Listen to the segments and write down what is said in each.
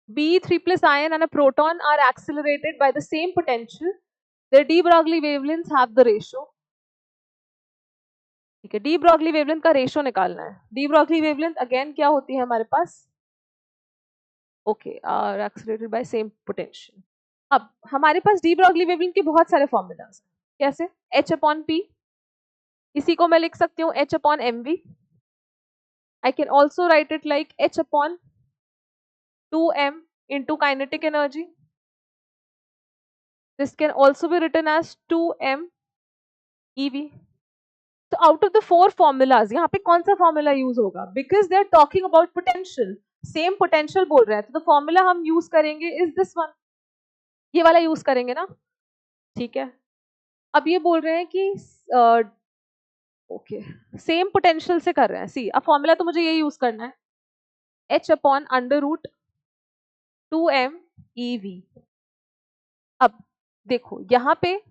Be3 plus ion and a proton are accelerated by the same potential. Their de Broglie wavelengths have the ratio. ठीक है, de Broglie wavelength का ratio निकालना है. de Broglie wavelength again क्या होती है हमारे पास? Okay, are accelerated by same potential. अब हमारे पास de Broglie wavelength के बहुत सारे फॉर्मूलाज हैं. कैसे? h अपॉन p, इसी को मैं लिख सकती हूँ h upon mv. I can also write it like h upon 2m into kinetic energy. This can also be written as 2m ev. So out of the four formulas, यहाँ पे कौन सा फॉर्मूला यूज होगा? Because they are talking about potential, same potential बोल रहे हैं, तो formula हम यूज करेंगे is this one, ये वाला यूज करेंगे ना. ठीक है, अब ये बोल रहे हैं कि ओके सेम पोटेंशियल से कर रहे हैं. सी, अब फॉर्मूला तो मुझे ये यूज करना है, h upon under root 2m ev. अब देखो यहाँ पे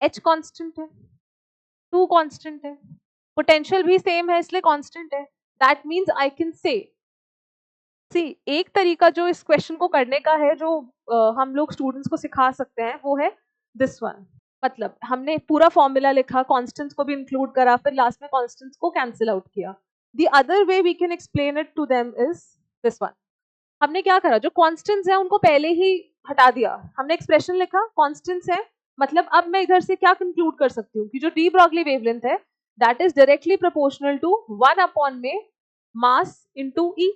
h कांस्टेंट है, 2 कांस्टेंट है, पोटेंशियल भी सेम है इसलिए कांस्टेंट है. That means I can say सी, एक तरीका जो इस क्वेश्चन को करने का है, जो हम लोग स्टूडेंट्स को सिखा सकते हैं, वो है दिस वन. मतलब हमने पूरा फॉर्मूला लिखा, कांस्टेंट्स को भी इंक्लूड करा, फिर लास्ट में कांस्टेंट्स को कैंसिल आउट किया. The other way we can explain it to them is this one. हमने क्या करा, जो कांस्टेंट्स है उनको पहले ही हटा दिया. हमने एक्सप्रेशन लिखा, कांस्टेंट्स है, मतलब अब मैं इधर से क्या कंक्लूड कर सकती हूँ कि जो डी ब्रॉगली वेवलेंथ है that is directly proportional to 1 upon में मास इनटू ई.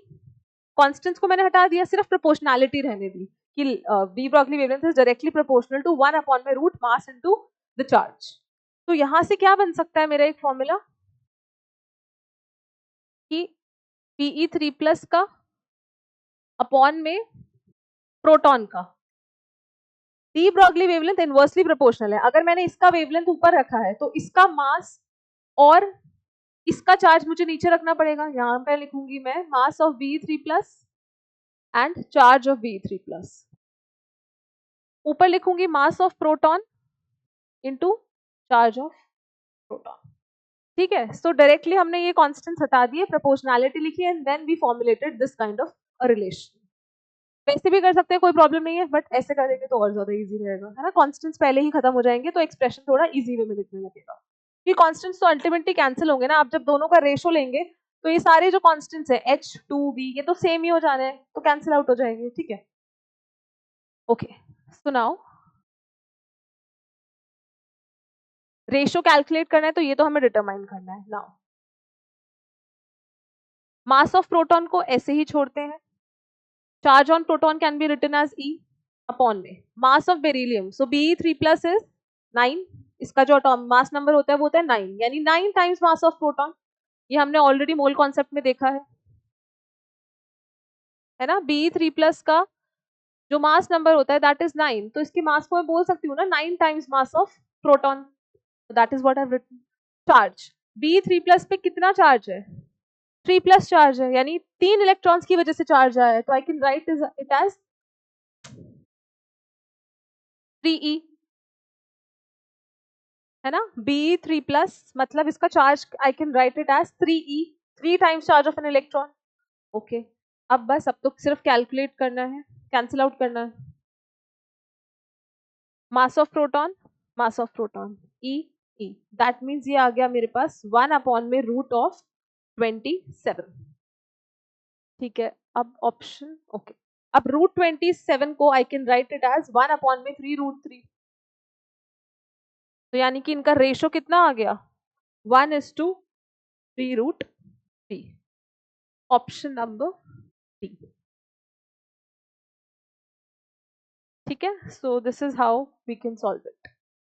कांस्टेंट्स को मैंने हटा दिया, सिर्फ प्रोपोर्शनैलिटी रहने दी कि de Broglie wavelength is directly proportional to 1 upon में root mass into the charge. तो यहां से क्या बन सकता है मेरा एक फॉर्मूला कि Pe3+ का अपॉन में प्रोटॉन का D Broglie wavelength inversely proportional है. अगर मैंने इसका वेवलेंथ ऊपर रखा है तो इसका मास और इसका चार्ज मुझे नीचे रखना पड़ेगा. यहां पे लिखूंगी मैं mass of Be3+ and charge of Be3+. ऊपर लिखूंगी मास of proton into charge of proton. ठीक है, सो डायरेक्टली हमने ये कांस्टेंट्स हटा दिए, प्रोपोर्शनैलिटी लिखी and then we formulated this kind of a relation. वैसे भी कर सकते हैं, कोई प्रॉब्लम नहीं है, बट ऐसे करेंगे तो और ज्यादा इजी रहेगा, है ना. कांस्टेंट्स पहले ही खत्म हो जाएंगे तो एक्सप्रेशन थोड़ा इजी वे में दिखने लगेगा. ये कांस्टेंट्स तो अल्टीमेटली कैंसिल होंगे ना. आप जब दोनों का रेशो लेंगे तो ये सारे जो कांस्टेंट्स है H2B ये तो सेम ही हो जाने हैं, तो कैंसिल आउट हो जाएंगे. ठीक है, okay. So now ratio calculate करना है तो ये तो हमें डिटरमाइन करना है. नाउ मास ऑफ प्रोटॉन को ऐसे ही छोड़ते हैं. Charge on proton can be written as E upon में mass of beryllium. So Be3+ is 9. इसका जो मास नंबर होता है वो होता है 9, यानी 9 टाइम्स मास ऑफ प्रोटॉन. ये हमने ऑलरेडी मोल कॉन्सेप्ट में देखा है ना. Be3+ का जो मास नंबर होता है दैट इज 9, तो इसकी मास को मैं बोल सकती हूँ ना 9 times mass of proton. That is what I have written. Charge Be3+ पे कितना चार्ज है? 3+ चार्ज है, यानी 3 इलेक्ट्रॉन्स की वजह से चार्ज आया है, तो I can write it as 3e, है ना. Be3+ मतलब इसका charge I can write it as 3e, 3 times charge of an electron. Okay, अब बस अब तो सिर्फ कैलकुलेट करना है, कैंसिल आउट करना है. मास of proton E E, that means ये आ गया मेरे पास 1 अपॉन में रूट ऑफ 27. ठीक है, अब ऑप्शन ओके. अब रूट 27 को I can write it as 1 upon में 3√3. तो यानी कि इनका रेशो कितना आ गया? 1:3√3. Option number D. ठीक है, so this is how we can solve it.